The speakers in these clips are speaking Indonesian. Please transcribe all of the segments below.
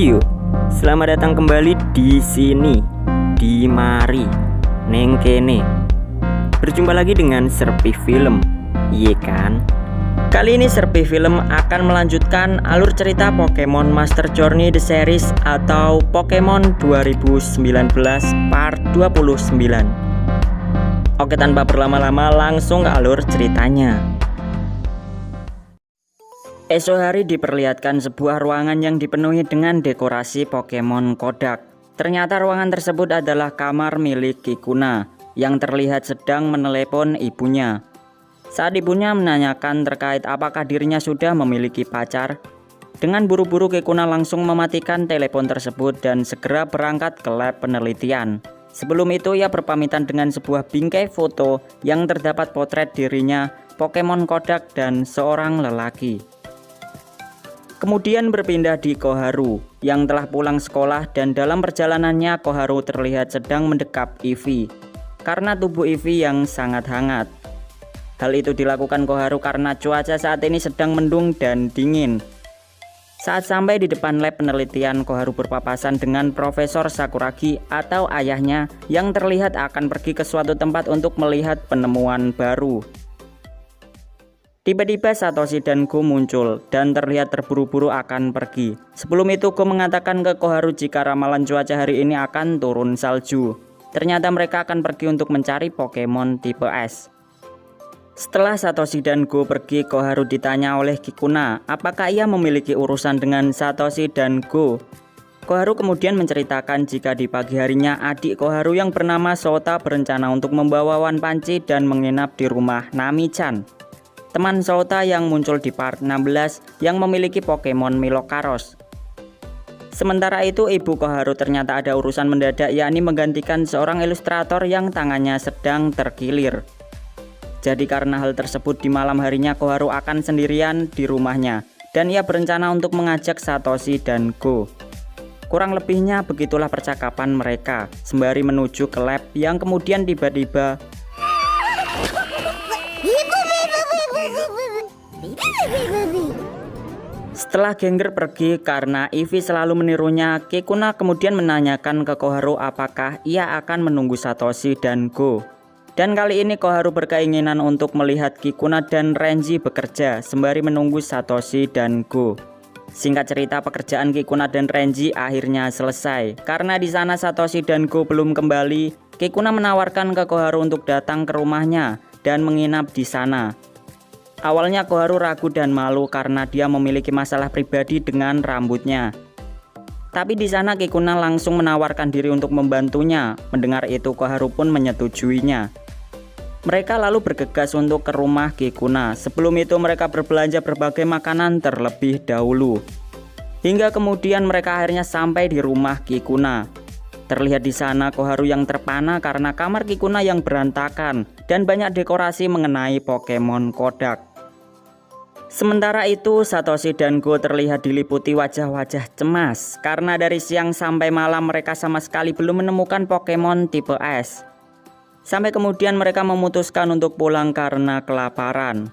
Yo, selamat datang kembali di sini, di mari, neng kene. Berjumpa lagi dengan Serpi Film, iya kan? Kali ini Serpi Film akan melanjutkan alur cerita Pokemon Master Journey The Series atau Pokemon 2019 Part 29. Oke, tanpa berlama-lama langsung ke alur ceritanya. Esok hari diperlihatkan sebuah ruangan yang dipenuhi dengan dekorasi Pokemon Kodak. Ternyata ruangan tersebut adalah kamar milik Kikuna yang terlihat sedang menelepon ibunya. Saat ibunya menanyakan terkait apakah dirinya sudah memiliki pacar, dengan buru-buru Kikuna langsung mematikan telepon tersebut dan segera berangkat ke lab penelitian. Sebelum itu ia berpamitan dengan sebuah bingkai foto yang terdapat potret dirinya, Pokemon Kodak dan seorang lelaki. Kemudian berpindah di Koharu yang telah pulang sekolah dan dalam perjalanannya Koharu terlihat sedang mendekap Eevee karena tubuh Eevee yang sangat hangat. Hal itu dilakukan Koharu karena cuaca saat ini sedang mendung dan dingin. Saat sampai di depan lab penelitian, Koharu berpapasan dengan Profesor Sakuragi atau ayahnya yang terlihat akan pergi ke suatu tempat untuk melihat penemuan baru. Tiba-tiba Satoshi dan Go muncul dan terlihat terburu-buru akan pergi. Sebelum itu Go mengatakan ke Koharu jika ramalan cuaca hari ini akan turun salju. Ternyata mereka akan pergi untuk mencari Pokemon tipe S. Setelah Satoshi dan Go pergi, Koharu ditanya oleh Kikuna apakah ia memiliki urusan dengan Satoshi dan Go. Koharu kemudian menceritakan jika di pagi harinya adik Koharu yang bernama Sota berencana untuk membawa Wan Panci dan menginap di rumah Nami-chan, teman Sota yang muncul di part 16 yang memiliki Pokemon Milokaros. Sementara itu ibu Koharu ternyata ada urusan mendadak, yakni menggantikan seorang ilustrator yang tangannya sedang terkilir. Jadi karena hal tersebut di malam harinya Koharu akan sendirian di rumahnya dan ia berencana untuk mengajak Satoshi dan Go. Kurang lebihnya begitulah percakapan mereka sembari menuju ke lab yang kemudian tiba-tiba setelah Gengar pergi karena Eevee selalu menirunya, Kikuna kemudian menanyakan ke Koharu apakah ia akan menunggu Satoshi dan Go. Dan kali ini Koharu berkeinginan untuk melihat Kikuna dan Renji bekerja sembari menunggu Satoshi dan Go. Singkat cerita, pekerjaan Kikuna dan Renji akhirnya selesai. Karena di sana Satoshi dan Go belum kembali, Kikuna menawarkan ke Koharu untuk datang ke rumahnya dan menginap di sana. Awalnya Koharu ragu dan malu karena dia memiliki masalah pribadi dengan rambutnya. Tapi di sana Kikuna langsung menawarkan diri untuk membantunya. Mendengar itu Koharu pun menyetujuinya. Mereka lalu bergegas untuk ke rumah Kikuna. Sebelum itu mereka berbelanja berbagai makanan terlebih dahulu. Hingga kemudian mereka akhirnya sampai di rumah Kikuna. Terlihat di sana Koharu yang terpana karena kamar Kikuna yang berantakan dan banyak dekorasi mengenai Pokemon Kodak. Sementara itu Satoshi dan Go terlihat diliputi wajah-wajah cemas karena dari siang sampai malam mereka sama sekali belum menemukan Pokemon tipe S. Sampai kemudian mereka memutuskan untuk pulang karena kelaparan.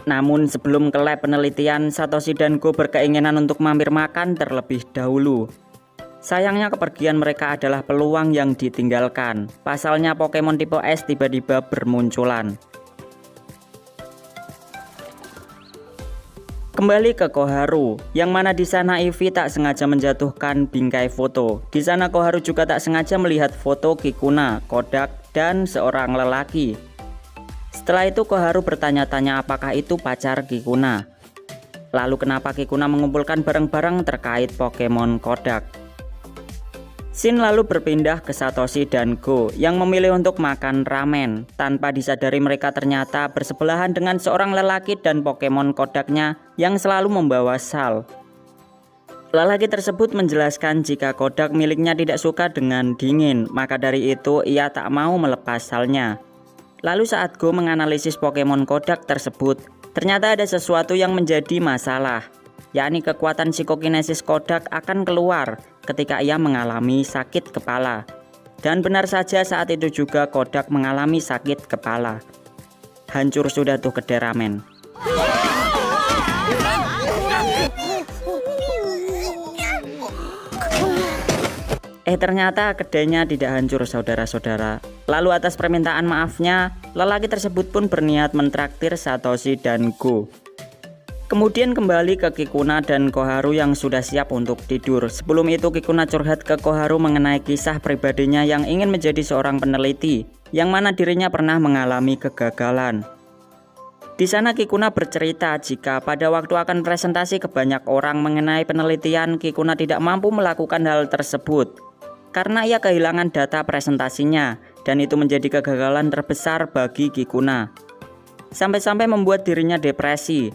Namun sebelum ke lab penelitian, Satoshi dan Go berkeinginan untuk mampir makan terlebih dahulu. Sayangnya kepergian mereka adalah peluang yang ditinggalkan. Pasalnya Pokemon tipe S tiba-tiba bermunculan. Kembali ke Koharu, yang mana di sana Eevee tak sengaja menjatuhkan bingkai foto. Di sana Koharu juga tak sengaja melihat foto Kikuna, Kodak, dan seorang lelaki. Setelah itu Koharu bertanya-tanya apakah itu pacar Kikuna. Lalu kenapa Kikuna mengumpulkan barang-barang terkait Pokemon Kodak. Scene lalu berpindah ke Satoshi dan Go yang memilih untuk makan ramen. Tanpa disadari mereka ternyata bersebelahan dengan seorang lelaki dan Pokemon Kodaknya yang selalu membawa sal. Lelaki tersebut menjelaskan jika Kodak miliknya tidak suka dengan dingin, maka dari itu ia tak mau melepas salnya. Lalu saat Go menganalisis Pokemon Kodak tersebut, ternyata ada sesuatu yang menjadi masalah, yakni kekuatan psikokinesis Kodak akan keluar ketika ia mengalami sakit kepala. Dan benar saja saat itu juga Kodak mengalami sakit kepala. Hancur sudah tuh kedai ramen. Ternyata kedainya tidak hancur saudara-saudara. Lalu atas permintaan maafnya, lelaki tersebut pun berniat mentraktir Satoshi dan Go. Kemudian kembali ke Kikuna dan Koharu yang sudah siap untuk tidur. Sebelum itu Kikuna curhat ke Koharu mengenai kisah pribadinya yang ingin menjadi seorang peneliti, yang mana dirinya pernah mengalami kegagalan. Di sana Kikuna bercerita jika pada waktu akan presentasi ke banyak orang mengenai penelitian, Kikuna tidak mampu melakukan hal tersebut karena ia kehilangan data presentasinya, dan itu menjadi kegagalan terbesar bagi Kikuna. Sampai-sampai membuat dirinya depresi.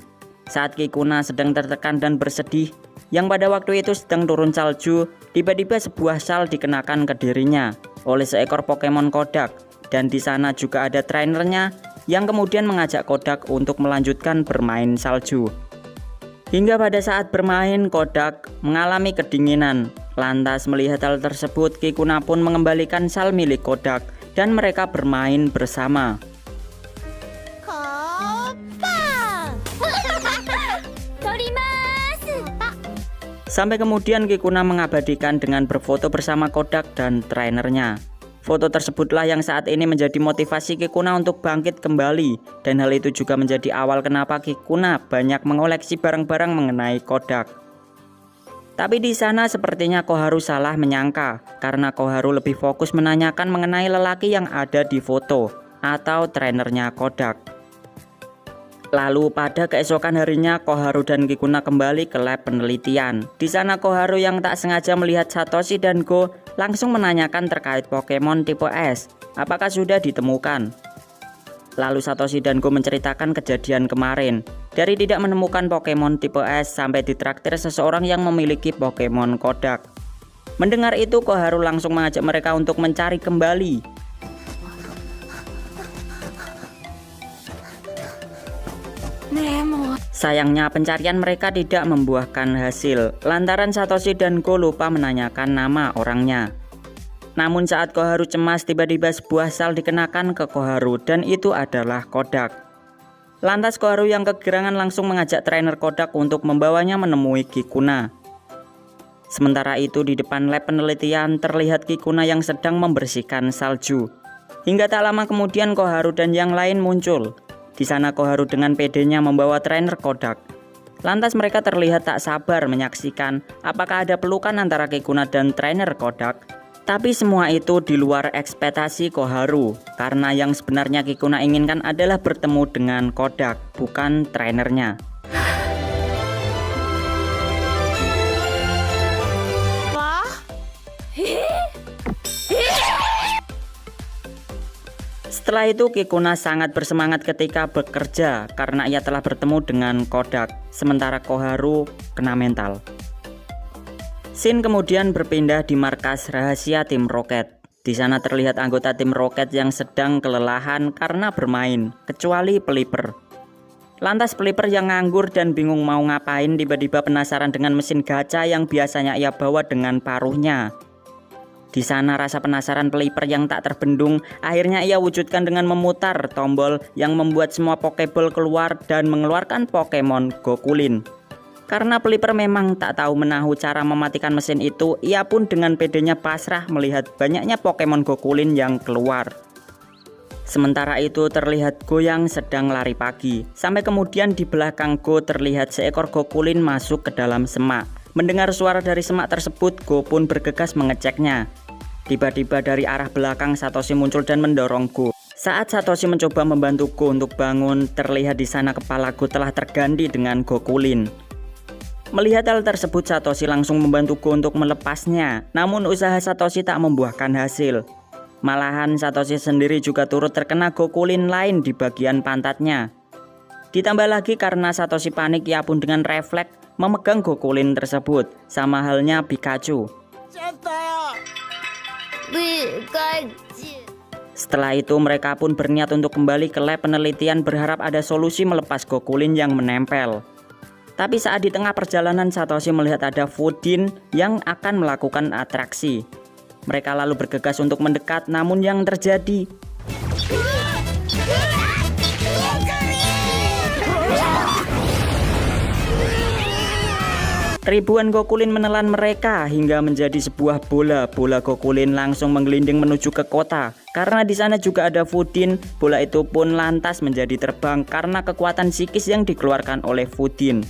Saat Kikuna sedang tertekan dan bersedih, yang pada waktu itu sedang turun salju, tiba-tiba sebuah sal dikenakan ke dirinya oleh seekor Pokemon Kodak, dan di sana juga ada trainernya yang kemudian mengajak Kodak untuk melanjutkan bermain salju. Hingga pada saat bermain, Kodak mengalami kedinginan. Lantas melihat hal tersebut, Kikuna pun mengembalikan sal milik Kodak dan mereka bermain bersama. Sampai kemudian Kikuna mengabadikan dengan berfoto bersama Kodak dan trainernya. Foto tersebutlah yang saat ini menjadi motivasi Kikuna untuk bangkit kembali, dan hal itu juga menjadi awal kenapa Kikuna banyak mengoleksi barang-barang mengenai Kodak. Tapi di sana sepertinya Koharu salah menyangka, karena Koharu lebih fokus menanyakan mengenai lelaki yang ada di foto atau trainernya Kodak. Lalu pada keesokan harinya Koharu dan Kikuna kembali ke lab penelitian. Di sana Koharu yang tak sengaja melihat Satoshi dan Go langsung menanyakan terkait Pokemon tipe S, apakah sudah ditemukan. Lalu Satoshi dan Go menceritakan kejadian kemarin, dari tidak menemukan Pokemon tipe S sampai ditraktir seseorang yang memiliki Pokemon Kodak. Mendengar itu Koharu langsung mengajak mereka untuk mencari kembali. Sayangnya pencarian mereka tidak membuahkan hasil, lantaran Satoshi dan Go lupa menanyakan nama orangnya. Namun saat Koharu cemas, tiba-tiba sebuah sal dikenakan ke Koharu, dan itu adalah Kodak. Lantas Koharu yang kegirangan langsung mengajak trainer Kodak untuk membawanya menemui Kikuna. Sementara itu di depan lab penelitian terlihat Kikuna yang sedang membersihkan salju. Hingga tak lama kemudian Koharu dan yang lain muncul. Di sana Koharu dengan pedenya membawa trainer Kodak. Lantas mereka terlihat tak sabar menyaksikan apakah ada pelukan antara Kikuna dan trainer Kodak. Tapi semua itu di luar ekspektasi Koharu, karena yang sebenarnya Kikuna inginkan adalah bertemu dengan Kodak, bukan trainernya. Setelah itu Kikuna sangat bersemangat ketika bekerja karena ia telah bertemu dengan Kodak, sementara Koharu kena mental. Scene kemudian berpindah di markas rahasia tim Rocket. Di sana terlihat anggota tim Rocket yang sedang kelelahan karena bermain, kecuali Pelipper. Lantas Pelipper yang nganggur dan bingung mau ngapain tiba-tiba penasaran dengan mesin gacha yang biasanya ia bawa dengan paruhnya. Di sana rasa penasaran Pelipper yang tak terbendung akhirnya ia wujudkan dengan memutar tombol yang membuat semua Pokeball keluar dan mengeluarkan Pokemon Gokulin. Karena Pelipper memang tak tahu menahu cara mematikan mesin itu, ia pun dengan pedenya pasrah melihat banyaknya Pokemon Gokulin yang keluar. Sementara itu terlihat Go yang sedang lari pagi. Sampai kemudian di belakang Go terlihat seekor Gokulin masuk ke dalam semak. Mendengar suara dari semak tersebut, Go pun bergegas mengeceknya. Tiba-tiba dari arah belakang Satoshi muncul dan mendorong Go. Saat Satoshi mencoba membantu Go untuk bangun, terlihat di sana kepala Go telah terganti dengan Gokulin. Melihat hal tersebut, Satoshi langsung membantu Go untuk melepasnya. Namun usaha Satoshi tak membuahkan hasil. Malahan Satoshi sendiri juga turut terkena Gokulin lain di bagian pantatnya. Ditambah lagi karena Satoshi panik, ia pun dengan refleks memegang Gokulin tersebut, sama halnya Pikachu. Setelah itu mereka pun berniat untuk kembali ke lab penelitian berharap ada solusi melepas Gokulin yang menempel. Tapi saat di tengah perjalanan Satoshi melihat ada Fudin yang akan melakukan atraksi. Mereka lalu bergegas untuk mendekat, namun yang terjadi ribuan Gokulin menelan mereka hingga menjadi sebuah bola. Bola Gokulin langsung menggelinding menuju ke kota. Karena di sana juga ada Fudin, bola itu pun lantas menjadi terbang karena kekuatan psikis yang dikeluarkan oleh Fudin.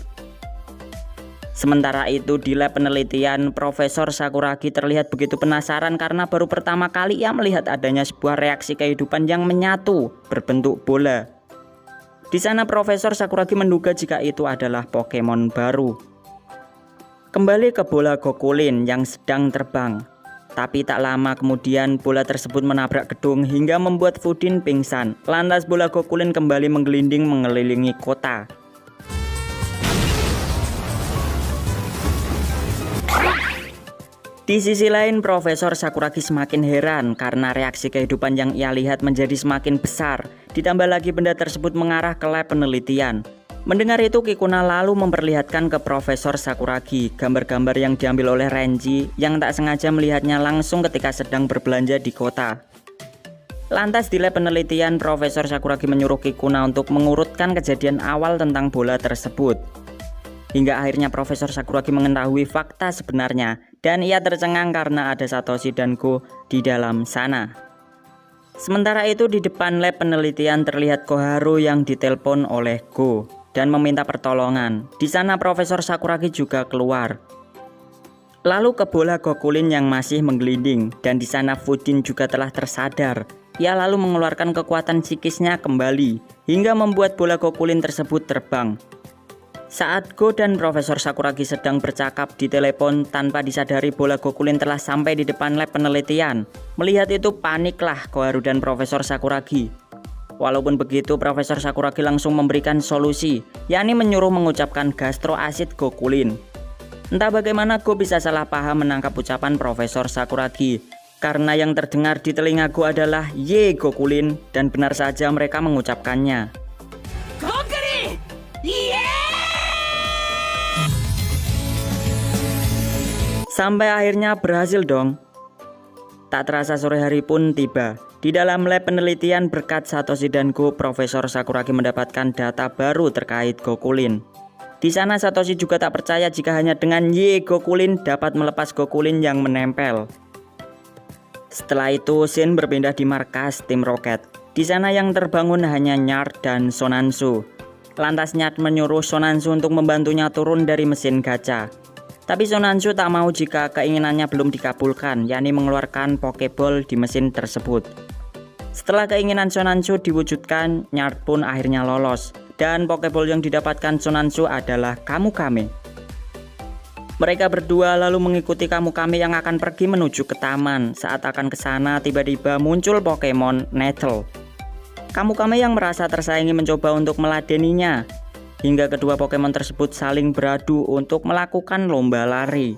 Sementara itu di lab penelitian, Profesor Sakuragi terlihat begitu penasaran karena baru pertama kali ia melihat adanya sebuah reaksi kehidupan yang menyatu berbentuk bola. Di sana Profesor Sakuragi menduga jika itu adalah Pokemon baru. Kembali ke bola Gokulin yang sedang terbang. Tapi tak lama kemudian bola tersebut menabrak gedung hingga membuat Fudin pingsan. Lantas bola Gokulin kembali menggelinding mengelilingi kota. Di sisi lain, Profesor Sakuragi semakin heran karena reaksi kehidupan yang ia lihat menjadi semakin besar. Ditambah lagi benda tersebut mengarah ke lab penelitian. Mendengar itu, Kikuna lalu memperlihatkan ke Profesor Sakuragi gambar-gambar yang diambil oleh Renji yang tak sengaja melihatnya langsung ketika sedang berbelanja di kota. Lantas di lab penelitian, Profesor Sakuragi menyuruh Kikuna untuk mengurutkan kejadian awal tentang bola tersebut. Hingga akhirnya Profesor Sakuragi mengetahui fakta sebenarnya dan ia tercengang karena ada Satoshi dan Go di dalam sana. Sementara itu di depan lab penelitian terlihat Koharu yang ditelepon oleh Go dan meminta pertolongan. Di sana Profesor Sakuragi juga keluar. Lalu ke bola Gokulin yang masih menggelinding dan di sana Fudin juga telah tersadar. Ia lalu mengeluarkan kekuatan psikisnya kembali hingga membuat bola Gokulin tersebut terbang. Saat Go dan Profesor Sakuragi sedang bercakap di telepon, tanpa disadari bola Gokulin telah sampai di depan lab penelitian. Melihat itu paniklah Koharu dan Profesor Sakuragi. Walaupun begitu, Profesor Sakuragi langsung memberikan solusi, yakni menyuruh mengucapkan gastroasid Gokulin. Entah bagaimana Go bisa salah paham menangkap ucapan Profesor Sakuragi, karena yang terdengar di telinga Go adalah Ye Gokulin, dan benar saja mereka mengucapkannya. Gokulin! Sampai akhirnya berhasil dong. Tak terasa sore hari pun tiba. Di dalam lab penelitian berkat Satoshi dan Go, Profesor Sakuragi mendapatkan data baru terkait Gokulin. Di sana Satoshi juga tak percaya jika hanya dengan Ye Gokulin dapat melepas Gokulin yang menempel. Setelah itu Shin berpindah di markas tim Rocket. Di sana yang terbangun hanya Nyard dan Sonansu. Lantas Nyard menyuruh Sonansu untuk membantunya turun dari mesin gacha. Tapi Sonansu tak mau jika keinginannya belum dikabulkan, yakni mengeluarkan Pokeball di mesin tersebut. Setelah keinginan Sonansu diwujudkan, Nyard pun akhirnya lolos. Dan Pokeball yang didapatkan Sonansu adalah Kamukame. Mereka berdua lalu mengikuti Kamukame yang akan pergi menuju ke taman. Saat akan ke sana, tiba-tiba muncul Pokemon Nettle. Kamukame yang merasa tersaingi mencoba untuk meladeninya. Hingga kedua Pokemon tersebut saling beradu untuk melakukan lomba lari.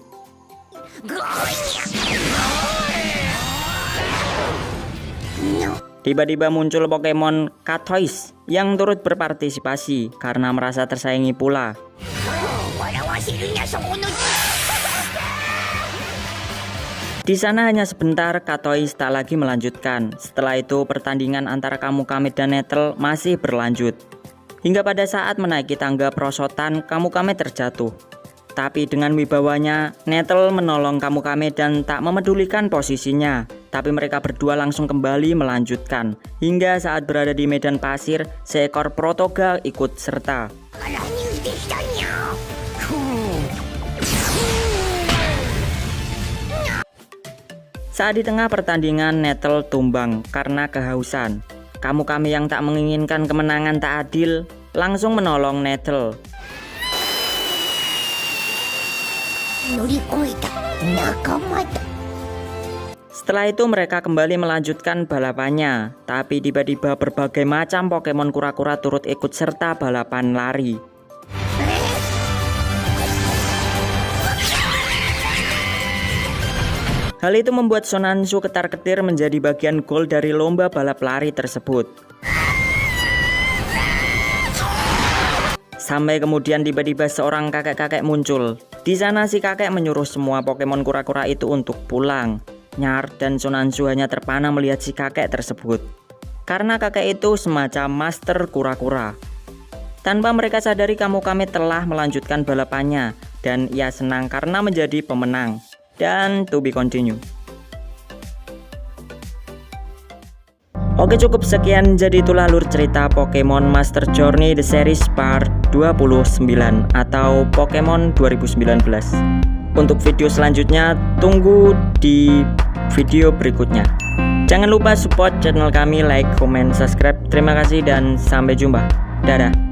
Tiba-tiba muncul Pokemon Katois yang turut berpartisipasi karena merasa tersaingi pula. Di sana hanya sebentar, Katois tak lagi melanjutkan. Setelah itu pertandingan antara Kamukame dan Nettle masih berlanjut. Hingga pada saat menaiki tangga perosotan, Kamukame terjatuh. Tapi dengan wibawanya, Nettle menolong Kamukame dan tak memedulikan posisinya. Tapi mereka berdua langsung kembali melanjutkan. Hingga saat berada di medan pasir, seekor Protoga ikut serta. Saat di tengah pertandingan, Nettle tumbang karena kehausan. Kamukame yang tak menginginkan kemenangan tak adil langsung menolong Nettle. Setelah itu mereka kembali melanjutkan balapannya. Tapi tiba-tiba berbagai macam Pokemon kura-kura turut ikut serta balapan lari. Hal itu membuat Sonansu ketar-ketir menjadi bagian gol dari lomba balap lari tersebut. Sampai kemudian tiba-tiba seorang kakek-kakek muncul. Di sana si kakek menyuruh semua Pokemon kura-kura itu untuk pulang. Nyar dan Sonansu hanya terpana melihat si kakek tersebut. Karena kakek itu semacam master kura-kura. Tanpa mereka sadari Kamukame telah melanjutkan balapannya dan ia senang karena menjadi pemenang. Dan to be continue. Oke, cukup sekian, jadi itulah alur cerita Pokemon Master Journey The Series Part 29 atau Pokemon 2019. Untuk video selanjutnya tunggu di video berikutnya. Jangan lupa support channel kami, like, comment, subscribe. Terima kasih dan sampai jumpa. Dadah.